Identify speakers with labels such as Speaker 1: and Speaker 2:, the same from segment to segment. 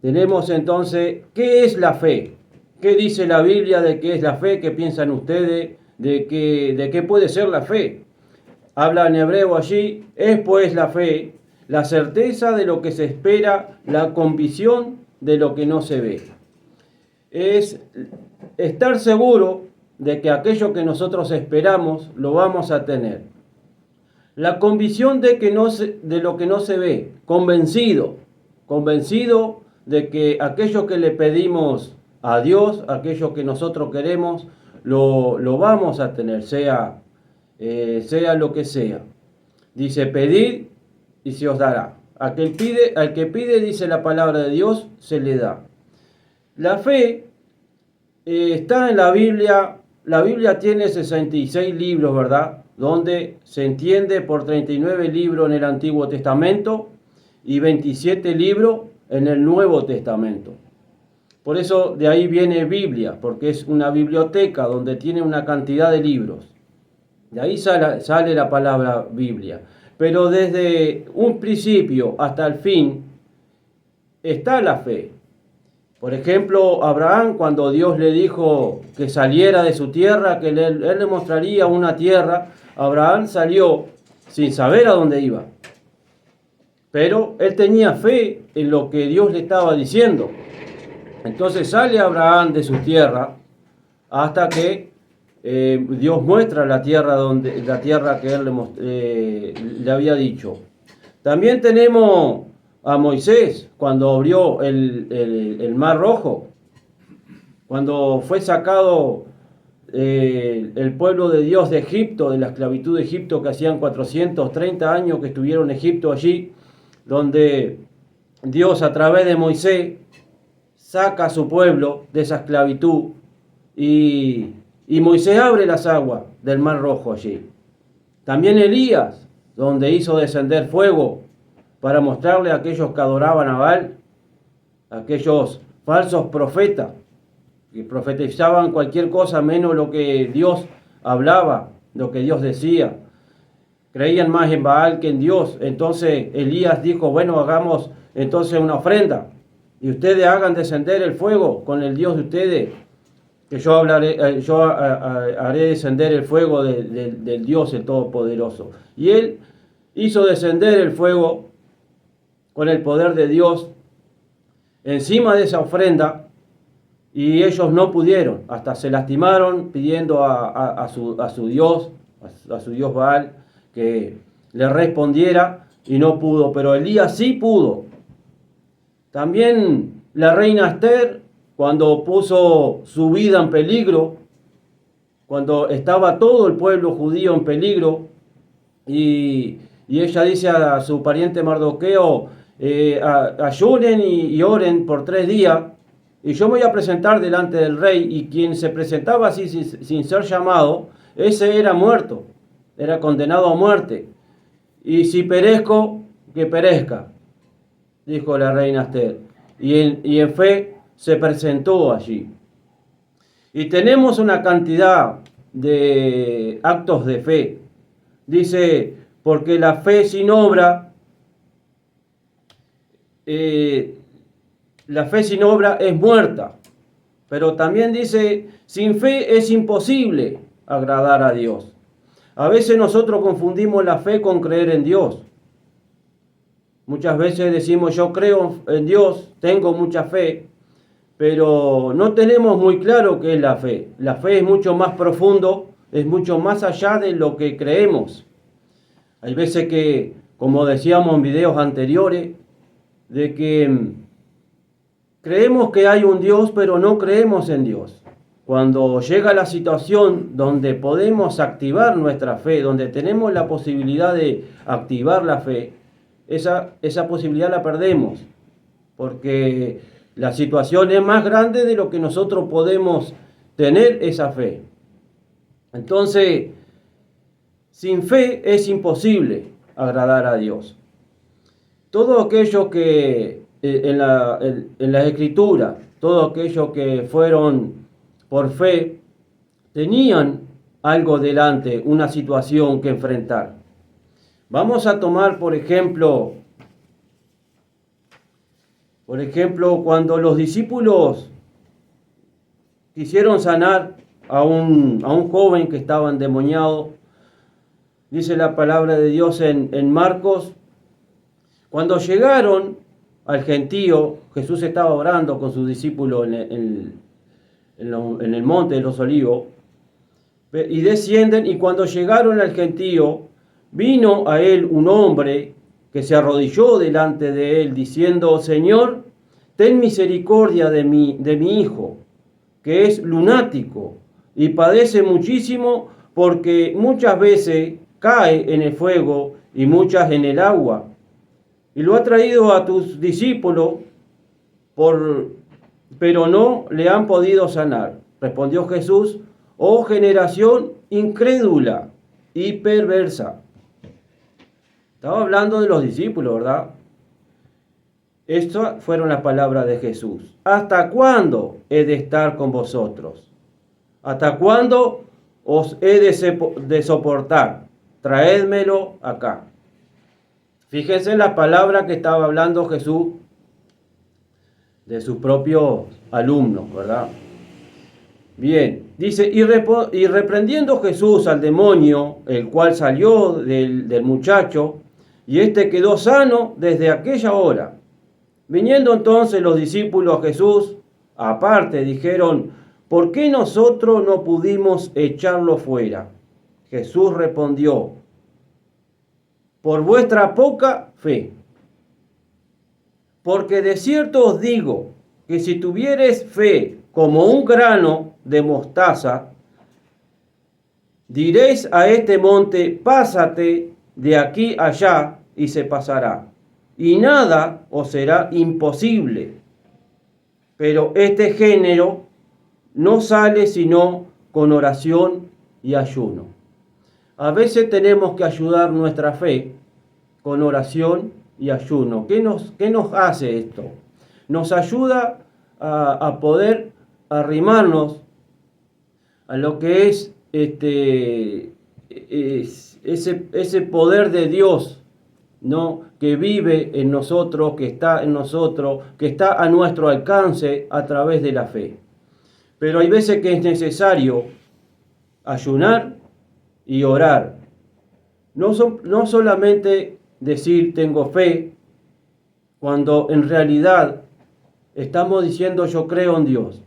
Speaker 1: Tenemos entonces, ¿qué es la fe? ¿Qué dice la Biblia de qué es la fe? ¿Qué piensan ustedes de qué puede ser la fe? Habla en hebreo allí, es pues la fe, la certeza de lo que se espera, la convicción de lo que no se ve. Es estar seguro de que aquello que nosotros esperamos lo vamos a tener. La convicción de lo que no se ve, convencido de que aquello que le pedimos a Dios, aquello que nosotros queremos, lo vamos a tener, sea lo que sea. Dice, pedid y se os dará. Al que pide, dice la palabra de Dios, se le da. La fe está en la Biblia. La Biblia tiene 66 libros, ¿verdad? Donde se entiende por 39 libros en el Antiguo Testamento y 27 libros en el Nuevo Testamento. Por eso de ahí viene Biblia, porque es una biblioteca donde tiene una cantidad de libros. De ahí sale la palabra Biblia. Pero desde un principio hasta el fin está la fe. Por ejemplo, Abraham, cuando Dios le dijo que saliera de su tierra, que él le mostraría una tierra, Abraham salió sin saber a dónde iba. Pero él tenía fe en lo que Dios le estaba diciendo. Entonces sale Abraham de su tierra hasta que Dios muestra la tierra que él le había dicho. También tenemos a Moisés cuando abrió el Mar Rojo, cuando fue sacado el pueblo de Dios de Egipto, de la esclavitud de Egipto, que hacían 430 años que estuvieron en Egipto allí, donde Dios a través de Moisés saca a su pueblo de esa esclavitud y Moisés abre las aguas del Mar Rojo allí. También Elías, donde hizo descender fuego para mostrarle a aquellos que adoraban a Baal, aquellos falsos profetas que profetizaban cualquier cosa menos lo que Dios hablaba, lo que Dios decía. Creían más en Baal que en Dios. Entonces Elías dijo, bueno, hagamos entonces una ofrenda y ustedes hagan descender el fuego con el Dios de ustedes, que yo haré descender el fuego del Dios el Todopoderoso. Y él hizo descender el fuego con el poder de Dios encima de esa ofrenda y ellos no pudieron, hasta se lastimaron pidiendo a su Dios Baal, que le respondiera y no pudo, pero Elías sí pudo. También la reina Esther, cuando puso su vida en peligro, cuando estaba todo el pueblo judío en peligro, y ella dice a su pariente Mardoqueo, ayunen y oren por 3 días, y yo me voy a presentar delante del rey, y quien se presentaba así sin ser llamado, ese era muerto, era condenado a muerte. Y si perezco, que perezca, dijo la reina Esther. Y en fe se presentó allí. Y tenemos una cantidad de actos de fe. Dice, porque la fe sin obra, la fe sin obra es muerta. Pero también dice, sin fe es imposible agradar a Dios. A veces nosotros confundimos la fe con creer en Dios. Muchas veces decimos, yo creo en Dios, tengo mucha fe, pero no tenemos muy claro qué es la fe. La fe es mucho más profundo, es mucho más allá de lo que creemos. Hay veces que, como decíamos en videos anteriores, de que creemos que hay un Dios, pero no creemos en Dios. Cuando llega la situación donde podemos activar nuestra fe, donde tenemos la posibilidad de activar la fe, esa posibilidad la perdemos, porque la situación es más grande de lo que nosotros podemos tener esa fe. Entonces, sin fe es imposible agradar a Dios. Todo aquello que en la Escritura, todo aquello que fueron por fe, tenían algo delante, una situación que enfrentar. Vamos a tomar, por ejemplo, Por ejemplo, cuando los discípulos quisieron sanar a un joven que estaba endemoniado, dice la palabra de Dios en Marcos, cuando llegaron al gentío, Jesús estaba orando con sus discípulos en el monte de los olivos, y descienden, y cuando llegaron al gentío, vino a él un hombre que se arrodilló delante de él, diciendo: Señor, ten misericordia de mi hijo, que es lunático, y padece muchísimo, porque muchas veces cae en el fuego y muchas en el agua. Y lo ha traído a tus discípulos, pero no le han podido sanar. Respondió Jesús: oh generación incrédula y perversa. Estaba hablando de los discípulos, ¿verdad? Estas fueron las palabras de Jesús. ¿Hasta cuándo he de estar con vosotros? ¿Hasta cuándo os he de soportar? Traédmelo acá. Fíjense en la palabra que estaba hablando Jesús de sus propios alumnos, ¿verdad? Bien, dice, y reprendiendo Jesús al demonio, el cual salió del muchacho, y éste quedó sano desde aquella hora. Viniendo entonces los discípulos a Jesús, aparte, dijeron: ¿por qué nosotros no pudimos echarlo fuera? Jesús respondió: por vuestra poca fe. Porque de cierto os digo que si tuviereis fe como un grano de mostaza, diréis a este monte: pásate de aquí allá, y se pasará, y nada os será imposible. Pero este género no sale sino con oración y ayuno. A veces tenemos que ayudar nuestra fe con oración y ayuno. ¿Qué nos hace esto? Nos ayuda a poder arrimarnos a lo que es ese poder de Dios, ¿no? Que vive en nosotros, que está en nosotros, que está a nuestro alcance a través de la fe. Pero hay veces que es necesario ayunar y orar. No solamente decir tengo fe, cuando en realidad estamos diciendo yo creo en Dios.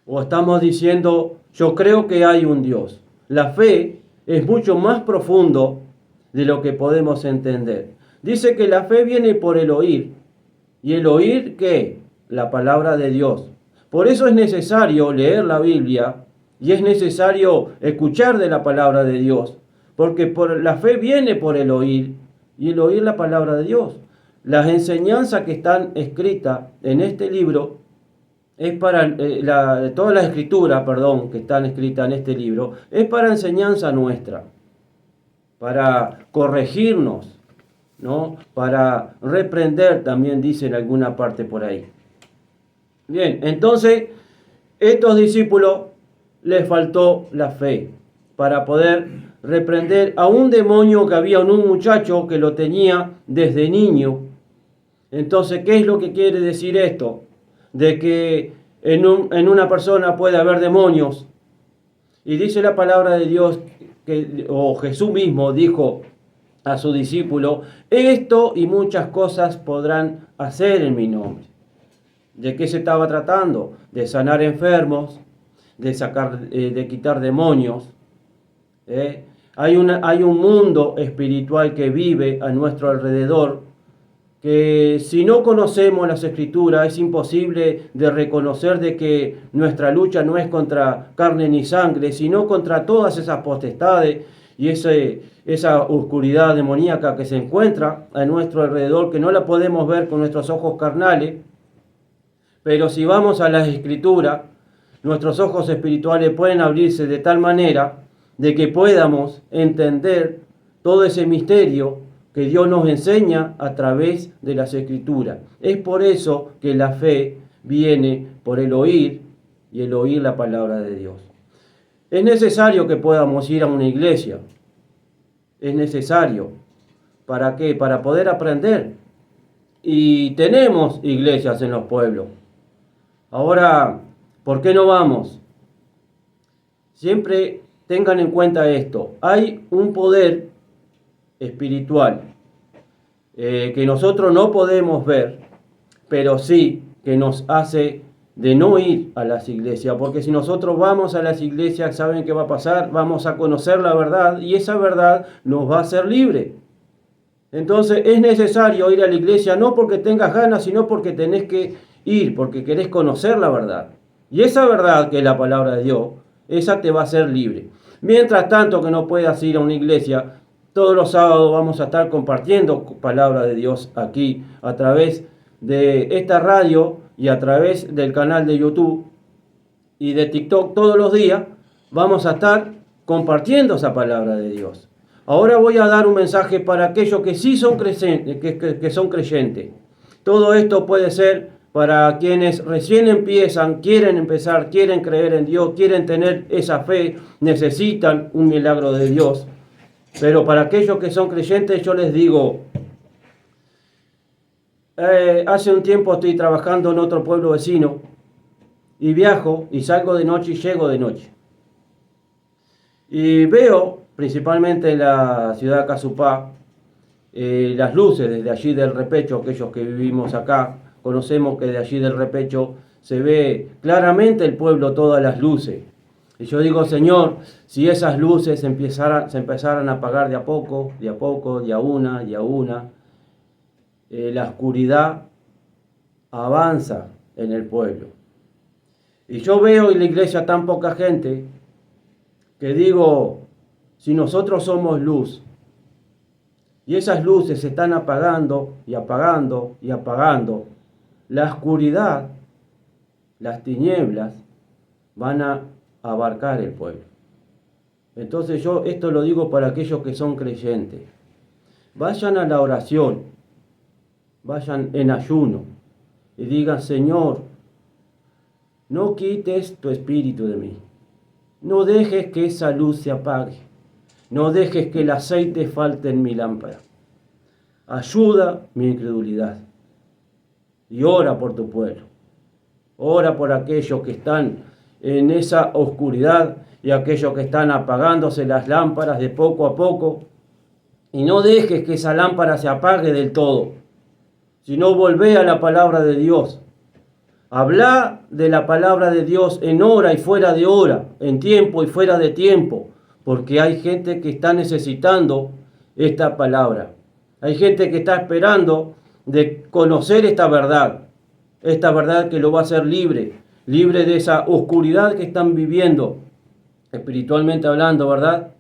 Speaker 1: O estamos diciendo yo creo que hay un Dios. La fe es mucho más profundo de lo que podemos entender. Dice que la fe viene por el oír. ¿Y el oír qué? La palabra de Dios. Por eso es necesario leer la Biblia y es necesario escuchar de la palabra de Dios. Porque la fe viene por el oír y el oír la palabra de Dios. Las enseñanzas que están escritas en este libro es para todas las escrituras, que están escritas en este libro, es para enseñanza nuestra, para corregirnos, ¿no? Para reprender, también dice en alguna parte por ahí. Bien, entonces, estos discípulos les faltó la fe para poder reprender a un demonio que había en un muchacho que lo tenía desde niño. Entonces, ¿qué es lo que quiere decir esto? De que en una persona puede haber demonios. Y dice la palabra de Dios, o Jesús mismo dijo a su discípulo: esto y muchas cosas podrán hacer en mi nombre. ¿De qué se estaba tratando? De sanar enfermos, de quitar demonios. Hay un mundo espiritual que vive a nuestro alrededor, que si no conocemos las Escrituras es imposible de reconocer de que nuestra lucha no es contra carne ni sangre, sino contra todas esas potestades y esa oscuridad demoníaca que se encuentra a nuestro alrededor, que no la podemos ver con nuestros ojos carnales. Pero si vamos a las Escrituras, nuestros ojos espirituales pueden abrirse de tal manera de que podamos entender todo ese misterio que Dios nos enseña a través de las Escrituras. Es por eso que la fe viene por el oír y el oír la palabra de Dios. Es necesario que podamos ir a una iglesia. Es necesario. ¿Para qué? Para poder aprender. y tenemos iglesias en los pueblos. Ahora, ¿por qué no vamos? Siempre tengan en cuenta esto. Hay un poder espiritual que nosotros no podemos ver, pero sí que nos hace de no ir a las iglesias, porque si nosotros vamos a las iglesias, ¿saben qué va a pasar? Vamos a conocer la verdad y esa verdad nos va a hacer libre. Entonces es necesario ir a la iglesia no porque tengas ganas, sino porque tenés que ir, porque querés conocer la verdad. Y esa verdad, que es la palabra de Dios, esa te va a hacer libre. Mientras tanto que no puedas ir a una iglesia, todos los sábados vamos a estar compartiendo palabra de Dios aquí a través de esta radio y a través del canal de YouTube y de TikTok. Todos los días vamos a estar compartiendo esa palabra de Dios. Ahora voy a dar un mensaje para aquellos que sí son creyentes, que son creyentes. Todo esto puede ser para quienes recién empiezan, quieren empezar, quieren creer en Dios, quieren tener esa fe, necesitan un milagro de Dios. Pero para aquellos que son creyentes, yo les digo, hace un tiempo estoy trabajando en otro pueblo vecino y viajo y salgo de noche y llego de noche. Y veo, principalmente en la ciudad de Casupá, las luces desde allí del Repecho. Aquellos que vivimos acá conocemos que de allí del Repecho se ve claramente el pueblo, todas las luces. Y yo digo, Señor, si esas luces se empezaran a apagar de a poco, de a una, la oscuridad avanza en el pueblo. Y yo veo en la iglesia tan poca gente que digo, si nosotros somos luz y esas luces se están apagando y apagando y apagando, la oscuridad, las tinieblas van a abarcar el pueblo. Entonces yo esto lo digo para aquellos que son creyentes. Vayan a la oración, vayan en ayuno y digan, Señor, no quites tu espíritu de mí. No dejes que esa luz se apague. No dejes que el aceite falte en mi lámpara. Ayuda mi incredulidad. Y ora por tu pueblo. Ora por aquellos que están en esa oscuridad y aquellos que están apagándose las lámparas de poco a poco. Y no dejes que esa lámpara se apague del todo, sino volvé a la palabra de Dios. Habla de la palabra de Dios en hora y fuera de hora, en tiempo y fuera de tiempo, porque hay gente que está necesitando esta palabra. Hay gente que está esperando de conocer esta verdad que lo va a hacer libre de esa oscuridad que están viviendo, espiritualmente hablando, ¿verdad?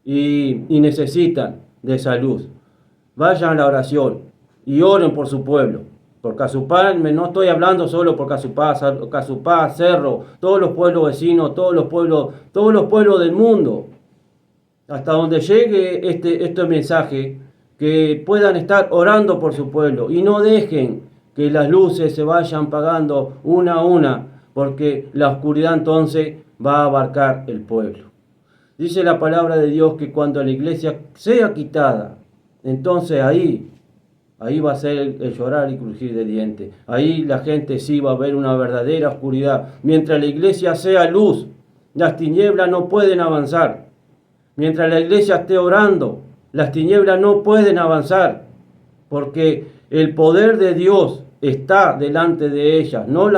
Speaker 1: Y necesitan de esa luz. Vayan a la oración y oren por su pueblo. Por Casupá, no estoy hablando solo por Casupá, Cerro, todos los pueblos vecinos, todos los pueblos del mundo. Hasta donde llegue este mensaje, que puedan estar orando por su pueblo y no dejen que las luces se vayan apagando una a una, porque la oscuridad entonces va a abarcar el pueblo. Dice la palabra de Dios que cuando la iglesia sea quitada, entonces ahí va a ser el llorar y crujir de dientes. Ahí la gente sí va a ver una verdadera oscuridad. Mientras la iglesia sea luz, las tinieblas no pueden avanzar. Mientras la iglesia esté orando, las tinieblas no pueden avanzar, porque el poder de Dios está delante de ellas, no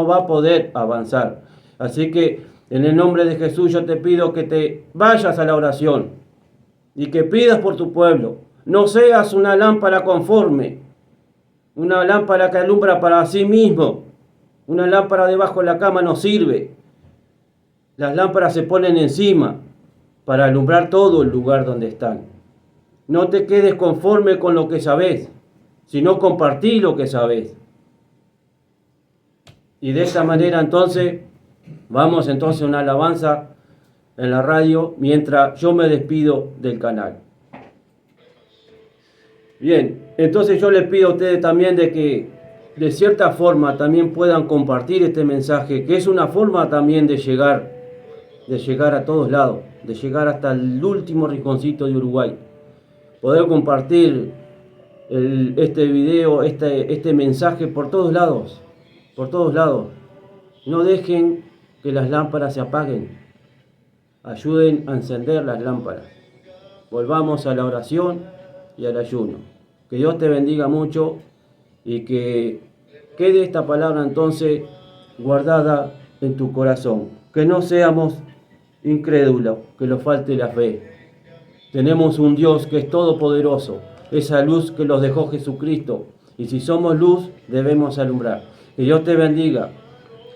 Speaker 1: va a poder avanzar. Así que en el nombre de Jesús yo te pido que te vayas a la oración y que pidas por tu pueblo. No seas una lámpara conforme, una lámpara que alumbra para sí mismo. Una lámpara debajo de la cama no sirve. Las lámparas se ponen encima para alumbrar todo el lugar donde están. No te quedes conforme con lo que sabes, sino compartí lo que sabes. Y de esta manera entonces, vamos entonces a una alabanza en la radio mientras yo me despido del canal. Bien, entonces yo les pido a ustedes también de que de cierta forma también puedan compartir este mensaje, que es una forma también de llegar a todos lados, de llegar hasta el último rinconcito de Uruguay. Poder compartir este video, este mensaje por todos lados, por todos lados. No dejen que las lámparas se apaguen. Ayuden a encender las lámparas. Volvamos a la oración y al ayuno. Que Dios te bendiga mucho y que quede esta palabra entonces guardada en tu corazón. Que no seamos incrédulos, que nos falte la fe. Tenemos un Dios que es todopoderoso, esa luz que nos dejó Jesucristo. Y si somos luz, debemos alumbrar. Que Dios te bendiga.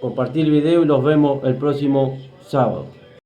Speaker 1: Compartir el video y los vemos el próximo sábado.